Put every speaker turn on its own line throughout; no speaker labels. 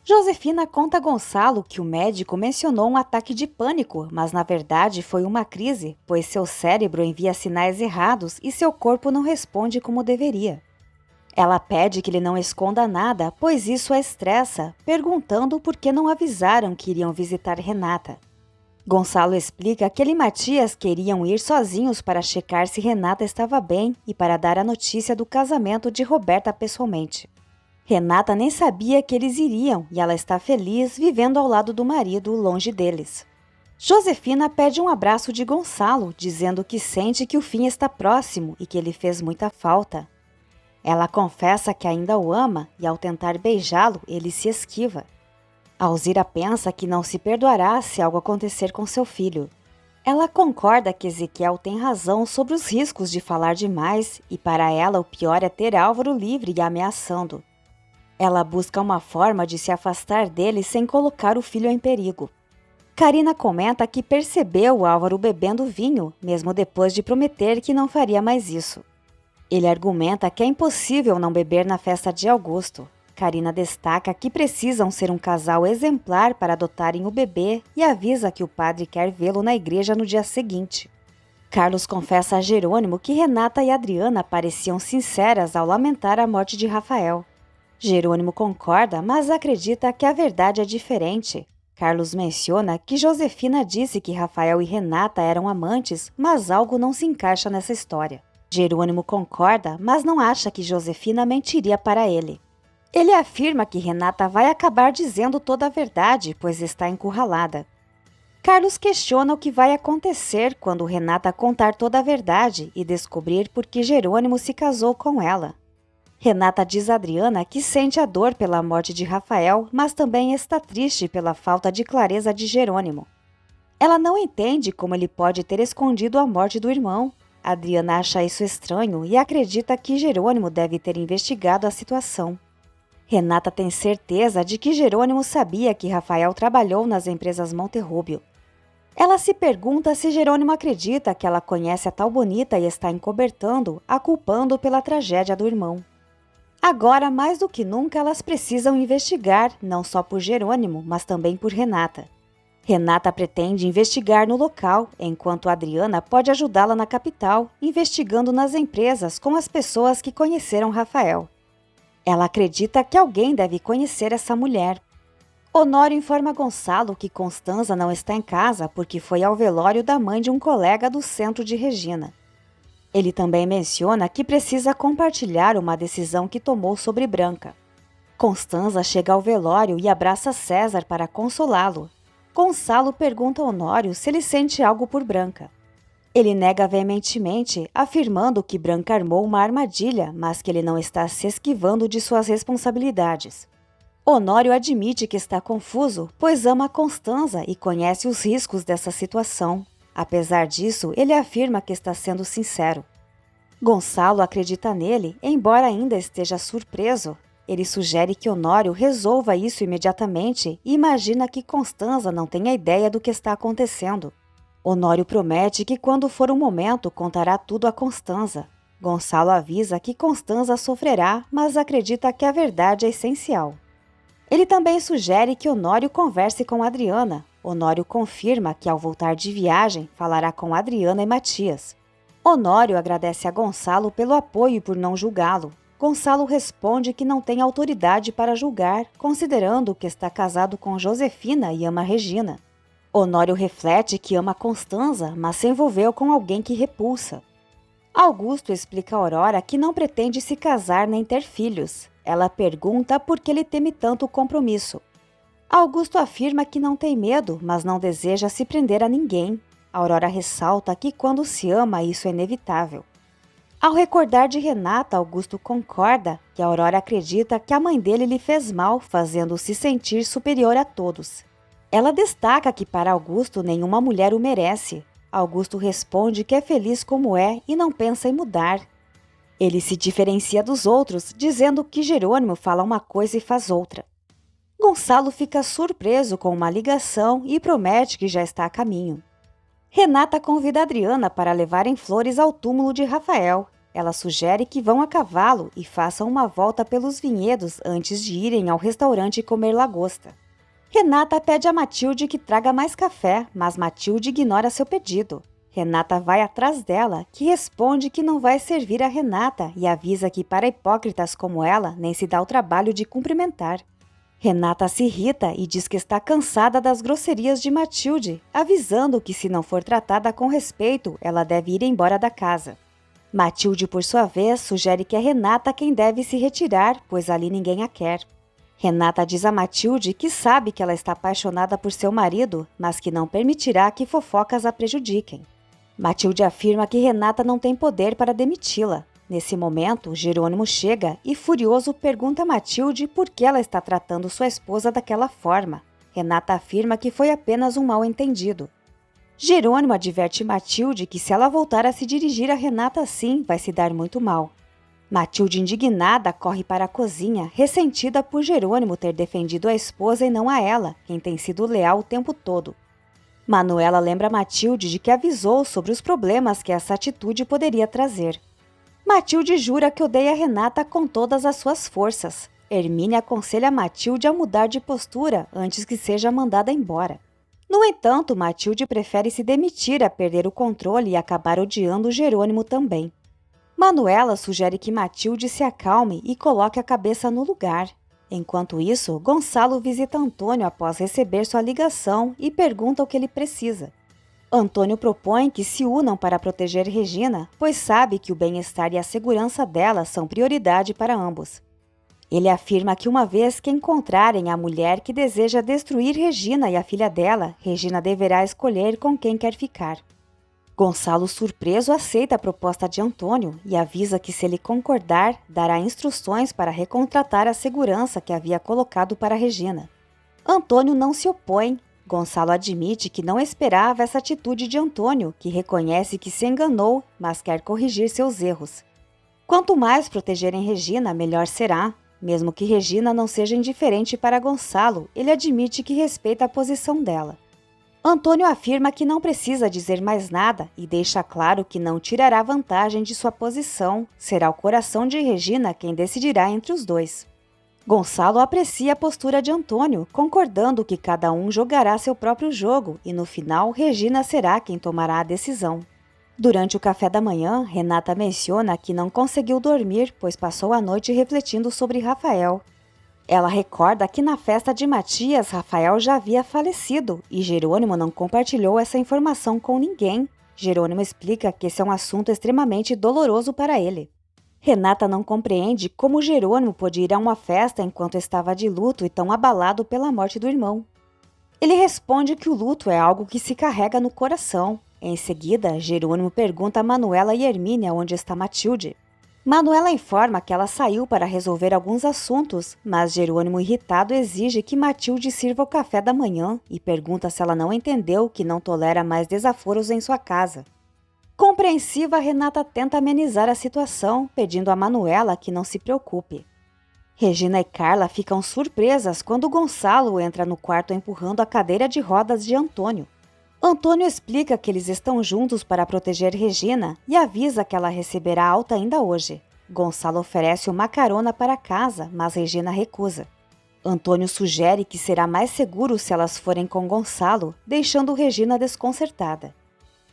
Josefina conta a Gonçalo que o médico mencionou um ataque de pânico, mas na verdade foi uma crise, pois seu cérebro envia sinais errados e seu corpo não responde como deveria. Ela pede que ele não esconda nada, pois isso a estressa, perguntando por que não avisaram que iriam visitar Renata. Gonçalo explica que ele e Matias queriam ir sozinhos para checar se Renata estava bem e para dar a notícia do casamento de Roberta pessoalmente. Renata nem sabia que eles iriam e ela está feliz vivendo ao lado do marido, longe deles. Josefina pede um abraço de Gonçalo, dizendo que sente que o fim está próximo e que ele fez muita falta. Ela confessa que ainda o ama e ao tentar beijá-lo, ele se esquiva. Alzira pensa que não se perdoará se algo acontecer com seu filho. Ela concorda que Ezequiel tem razão sobre os riscos de falar demais e para ela o pior é ter Álvaro livre e ameaçando. Ela busca uma forma de se afastar dele sem colocar o filho em perigo. Karina comenta que percebeu Álvaro bebendo vinho, mesmo depois de prometer que não faria mais isso. Ele argumenta que é impossível não beber na festa de Augusto. Karina destaca que precisam ser um casal exemplar para adotarem o bebê e avisa que o padre quer vê-lo na igreja no dia seguinte. Carlos confessa a Jerônimo que Renata e Adriana pareciam sinceras ao lamentar a morte de Rafael. Jerônimo concorda, mas acredita que a verdade é diferente. Carlos menciona que Josefina disse que Rafael e Renata eram amantes, mas algo não se encaixa nessa história. Jerônimo concorda, mas não acha que Josefina mentiria para ele. Ele afirma que Renata vai acabar dizendo toda a verdade, pois está encurralada. Carlos questiona o que vai acontecer quando Renata contar toda a verdade e descobrir por que Jerônimo se casou com ela. Renata diz a Adriana que sente a dor pela morte de Rafael, mas também está triste pela falta de clareza de Jerônimo. Ela não entende como ele pode ter escondido a morte do irmão. Adriana acha isso estranho e acredita que Jerônimo deve ter investigado a situação. Renata tem certeza de que Jerônimo sabia que Rafael trabalhou nas empresas Monterrubio. Ela se pergunta se Jerônimo acredita que ela conhece a tal bonita e está encobertando, a culpando pela tragédia do irmão. Agora, mais do que nunca, elas precisam investigar, não só por Jerônimo, mas também por Renata. Renata pretende investigar no local, enquanto Adriana pode ajudá-la na capital, investigando nas empresas com as pessoas que conheceram Rafael. Ela acredita que alguém deve conhecer essa mulher. Honório informa Gonçalo que Constanza não está em casa porque foi ao velório da mãe de um colega do centro de Regina. Ele também menciona que precisa compartilhar uma decisão que tomou sobre Branca. Constanza chega ao velório e abraça César para consolá-lo. Gonçalo pergunta a Honório se ele sente algo por Branca. Ele nega veementemente, afirmando que Branca armou uma armadilha, mas que ele não está se esquivando de suas responsabilidades. Honório admite que está confuso, pois ama Constanza e conhece os riscos dessa situação. Apesar disso, ele afirma que está sendo sincero. Gonçalo acredita nele, embora ainda esteja surpreso. Ele sugere que Honório resolva isso imediatamente e imagina que Constanza não tenha ideia do que está acontecendo. Honório promete que quando for o momento contará tudo a Constanza. Gonçalo avisa que Constanza sofrerá, mas acredita que a verdade é essencial. Ele também sugere que Honório converse com Adriana. Honório confirma que ao voltar de viagem falará com Adriana e Matias. Honório agradece a Gonçalo pelo apoio e por não julgá-lo. Gonçalo responde que não tem autoridade para julgar, considerando que está casado com Josefina e ama Regina. Honório reflete que ama Constanza, mas se envolveu com alguém que repulsa. Augusto explica a Aurora que não pretende se casar nem ter filhos. Ela pergunta por que ele teme tanto o compromisso. Augusto afirma que não tem medo, mas não deseja se prender a ninguém. Aurora ressalta que quando se ama isso é inevitável. Ao recordar de Renata, Augusto concorda que Aurora acredita que a mãe dele lhe fez mal, fazendo-se sentir superior a todos. Ela destaca que para Augusto nenhuma mulher o merece. Augusto responde que é feliz como é e não pensa em mudar. Ele se diferencia dos outros, dizendo que Jerônimo fala uma coisa e faz outra. Gonçalo fica surpreso com uma ligação e promete que já está a caminho. Renata convida Adriana para levarem flores ao túmulo de Rafael. Ela sugere que vão a cavalo e façam uma volta pelos vinhedos antes de irem ao restaurante comer lagosta. Renata pede a Matilde que traga mais café, mas Matilde ignora seu pedido. Renata vai atrás dela, que responde que não vai servir a Renata e avisa que para hipócritas como ela nem se dá o trabalho de cumprimentar. Renata se irrita e diz que está cansada das grosserias de Matilde, avisando que se não for tratada com respeito, ela deve ir embora da casa. Matilde, por sua vez, sugere que é Renata quem deve se retirar, pois ali ninguém a quer. Renata diz a Matilde que sabe que ela está apaixonada por seu marido, mas que não permitirá que fofocas a prejudiquem. Matilde afirma que Renata não tem poder para demiti-la. Nesse momento, Jerônimo chega e, furioso, pergunta a Matilde por que ela está tratando sua esposa daquela forma. Renata afirma que foi apenas um mal-entendido. Jerônimo adverte Matilde que se ela voltar a se dirigir a Renata assim, vai se dar muito mal. Matilde, indignada, corre para a cozinha, ressentida por Jerônimo ter defendido a esposa e não a ela, quem tem sido leal o tempo todo. Manuela lembra Matilde de que avisou sobre os problemas que essa atitude poderia trazer. Matilde jura que odeia Renata com todas as suas forças. Hermínia aconselha Matilde a mudar de postura antes que seja mandada embora. No entanto, Matilde prefere se demitir a perder o controle e acabar odiando Jerônimo também. Manuela sugere que Matilde se acalme e coloque a cabeça no lugar. Enquanto isso, Gonçalo visita Antônio após receber sua ligação e pergunta o que ele precisa. Antônio propõe que se unam para proteger Regina, pois sabe que o bem-estar e a segurança dela são prioridade para ambos. Ele afirma que uma vez que encontrarem a mulher que deseja destruir Regina e a filha dela, Regina deverá escolher com quem quer ficar. Gonçalo, surpreso, aceita a proposta de Antônio e avisa que, se ele concordar, dará instruções para recontratar a segurança que havia colocado para Regina. Antônio não se opõe. Gonçalo admite que não esperava essa atitude de Antônio, que reconhece que se enganou, mas quer corrigir seus erros. Quanto mais protegerem Regina, melhor será. Mesmo que Regina não seja indiferente para Gonçalo, ele admite que respeita a posição dela. Antônio afirma que não precisa dizer mais nada e deixa claro que não tirará vantagem de sua posição, será o coração de Regina quem decidirá entre os dois. Gonçalo aprecia a postura de Antônio, concordando que cada um jogará seu próprio jogo e no final Regina será quem tomará a decisão. Durante o café da manhã, Renata menciona que não conseguiu dormir, pois passou a noite refletindo sobre Rafael. Ela recorda que na festa de Matias, Rafael já havia falecido e Jerônimo não compartilhou essa informação com ninguém. Jerônimo explica que esse é um assunto extremamente doloroso para ele. Renata não compreende como Jerônimo pôde ir a uma festa enquanto estava de luto e tão abalado pela morte do irmão. Ele responde que o luto é algo que se carrega no coração. Em seguida, Jerônimo pergunta a Manuela e Hermínia onde está Matilde. Manuela informa que ela saiu para resolver alguns assuntos, mas Jerônimo, irritado, exige que Matilde sirva o café da manhã e pergunta se ela não entendeu que não tolera mais desaforos em sua casa. Compreensiva, Renata tenta amenizar a situação, pedindo a Manuela que não se preocupe. Regina e Carla ficam surpresas quando Gonçalo entra no quarto empurrando a cadeira de rodas de Antônio. Antônio explica que eles estão juntos para proteger Regina e avisa que ela receberá alta ainda hoje. Gonçalo oferece uma carona para casa, mas Regina recusa. Antônio sugere que será mais seguro se elas forem com Gonçalo, deixando Regina desconcertada.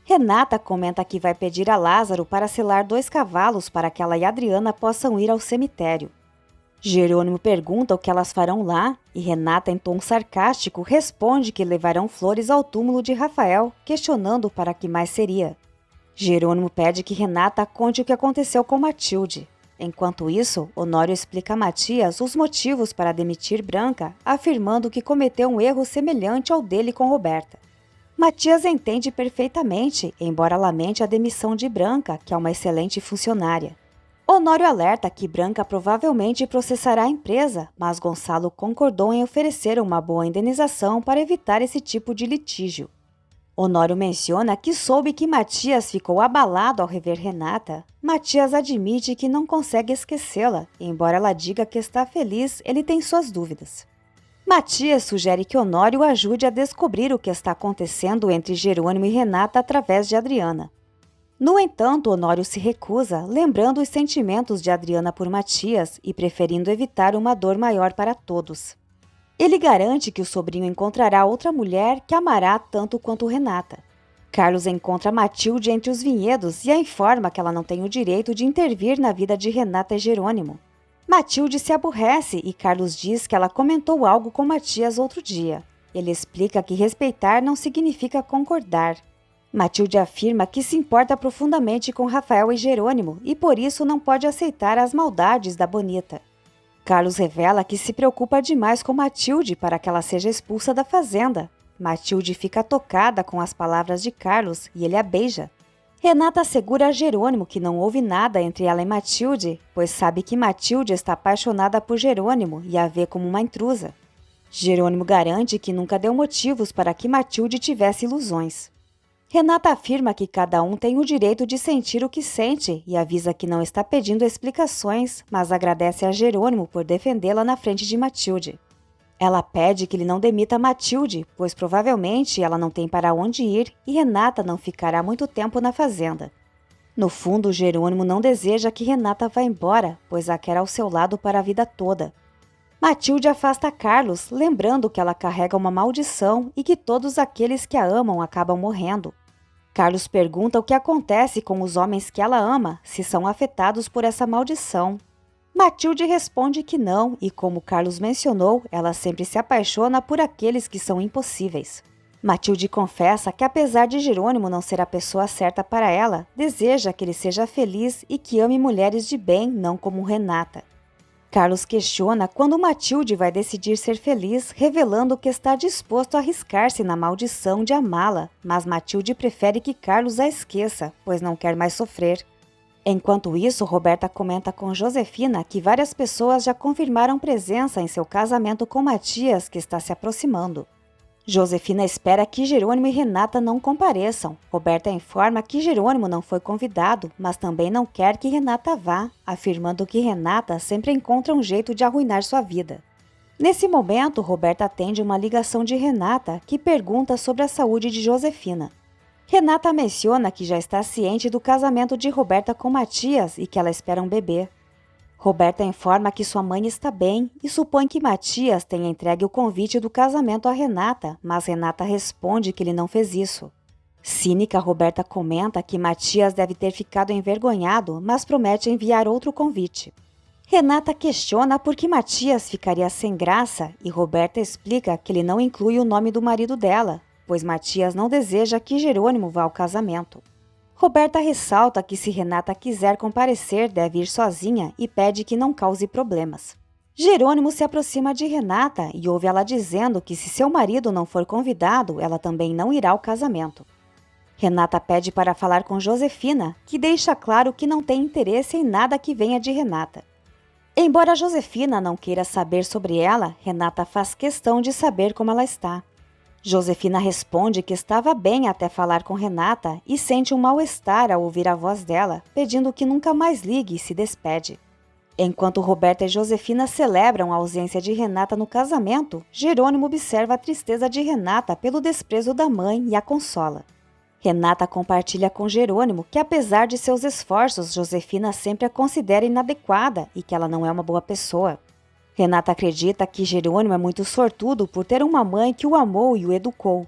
Renata comenta que vai pedir a Lázaro para selar 2 cavalos para que ela e Adriana possam ir ao cemitério. Jerônimo pergunta o que elas farão lá e Renata, em tom sarcástico, responde que levarão flores ao túmulo de Rafael, questionando para que mais seria. Jerônimo pede que Renata conte o que aconteceu com Matilde. Enquanto isso, Honório explica a Matias os motivos para demitir Branca, afirmando que cometeu um erro semelhante ao dele com Roberta. Matias entende perfeitamente, embora lamente a demissão de Branca, que é uma excelente funcionária. Honório alerta que Branca provavelmente processará a empresa, mas Gonçalo concordou em oferecer uma boa indenização para evitar esse tipo de litígio. Honório menciona que soube que Matias ficou abalado ao rever Renata. Matias admite que não consegue esquecê-la, embora ela diga que está feliz, ele tem suas dúvidas. Matias sugere que Honório ajude a descobrir o que está acontecendo entre Jerônimo e Renata através de Adriana. No entanto, Honório se recusa, lembrando os sentimentos de Adriana por Matias e preferindo evitar uma dor maior para todos. Ele garante que o sobrinho encontrará outra mulher que amará tanto quanto Renata. Carlos encontra Matilde entre os vinhedos e a informa que ela não tem o direito de intervir na vida de Renata e Jerônimo. Matilde se aborrece e Carlos diz que ela comentou algo com Matias outro dia. Ele explica que respeitar não significa concordar. Matilde afirma que se importa profundamente com Rafael e Jerônimo e por isso não pode aceitar as maldades da Bonita. Carlos revela que se preocupa demais com Matilde para que ela seja expulsa da fazenda. Matilde fica tocada com as palavras de Carlos e ele a beija. Renata assegura a Jerônimo que não houve nada entre ela e Matilde, pois sabe que Matilde está apaixonada por Jerônimo e a vê como uma intrusa. Jerônimo garante que nunca deu motivos para que Matilde tivesse ilusões. Renata afirma que cada um tem o direito de sentir o que sente e avisa que não está pedindo explicações, mas agradece a Jerônimo por defendê-la na frente de Matilde. Ela pede que ele não demita Matilde, pois provavelmente ela não tem para onde ir e Renata não ficará muito tempo na fazenda. No fundo, Jerônimo não deseja que Renata vá embora, pois a quer ao seu lado para a vida toda. Matilde afasta Carlos, lembrando que ela carrega uma maldição e que todos aqueles que a amam acabam morrendo. Carlos pergunta o que acontece com os homens que ela ama, se são afetados por essa maldição. Matilde responde que não e, como Carlos mencionou, ela sempre se apaixona por aqueles que são impossíveis. Matilde confessa que, apesar de Jerônimo não ser a pessoa certa para ela, deseja que ele seja feliz e que ame mulheres de bem, não como Renata. Carlos questiona quando Matilde vai decidir ser feliz, revelando que está disposto a arriscar-se na maldição de amá-la, mas Matilde prefere que Carlos a esqueça, pois não quer mais sofrer. Enquanto isso, Roberta comenta com Josefina que várias pessoas já confirmaram presença em seu casamento com Matias, que está se aproximando. Josefina espera que Jerônimo e Renata não compareçam. Roberta informa que Jerônimo não foi convidado, mas também não quer que Renata vá, afirmando que Renata sempre encontra um jeito de arruinar sua vida. Nesse momento, Roberta atende uma ligação de Renata, que pergunta sobre a saúde de Josefina. Renata menciona que já está ciente do casamento de Roberta com Matias e que ela espera um bebê. Roberta informa que sua mãe está bem e supõe que Matias tenha entregue o convite do casamento a Renata, mas Renata responde que ele não fez isso. Cínica, Roberta comenta que Matias deve ter ficado envergonhado, mas promete enviar outro convite. Renata questiona por que Matias ficaria sem graça e Roberta explica que ele não inclui o nome do marido dela, pois Matias não deseja que Jerônimo vá ao casamento. Roberta ressalta que se Renata quiser comparecer, deve ir sozinha e pede que não cause problemas. Jerônimo se aproxima de Renata e ouve ela dizendo que se seu marido não for convidado, ela também não irá ao casamento. Renata pede para falar com Josefina, que deixa claro que não tem interesse em nada que venha de Renata. Embora Josefina não queira saber sobre ela, Renata faz questão de saber como ela está. Josefina responde que estava bem até falar com Renata e sente um mal-estar ao ouvir a voz dela, pedindo que nunca mais ligue e se despede. Enquanto Roberta e Josefina celebram a ausência de Renata no casamento, Jerônimo observa a tristeza de Renata pelo desprezo da mãe e a consola. Renata compartilha com Jerônimo que, apesar de seus esforços, Josefina sempre a considera inadequada e que ela não é uma boa pessoa. Renata acredita que Jerônimo é muito sortudo por ter uma mãe que o amou e o educou.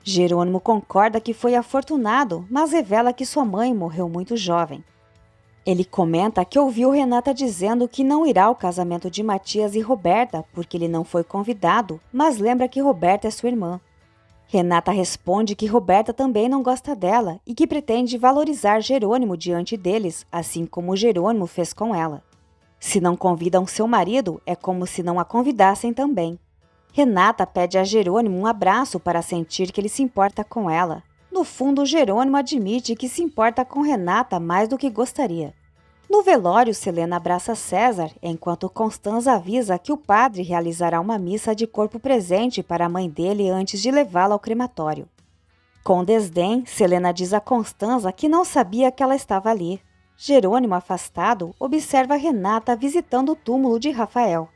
Jerônimo concorda que foi afortunado, mas revela que sua mãe morreu muito jovem. Ele comenta que ouviu Renata dizendo que não irá ao casamento de Matias e Roberta porque ele não foi convidado, mas lembra que Roberta é sua irmã. Renata responde que Roberta também não gosta dela e que pretende valorizar Jerônimo diante deles, assim como Jerônimo fez com ela. Se não convidam seu marido, é como se não a convidassem também. Renata pede a Jerônimo um abraço para sentir que ele se importa com ela. No fundo, Jerônimo admite que se importa com Renata mais do que gostaria. No velório, Selena abraça César, enquanto Constanza avisa que o padre realizará uma missa de corpo presente para a mãe dele antes de levá-la ao crematório. Com desdém, Selena diz a Constanza que não sabia que ela estava ali. Jerônimo, afastado, observa Renata visitando o túmulo de Rafael.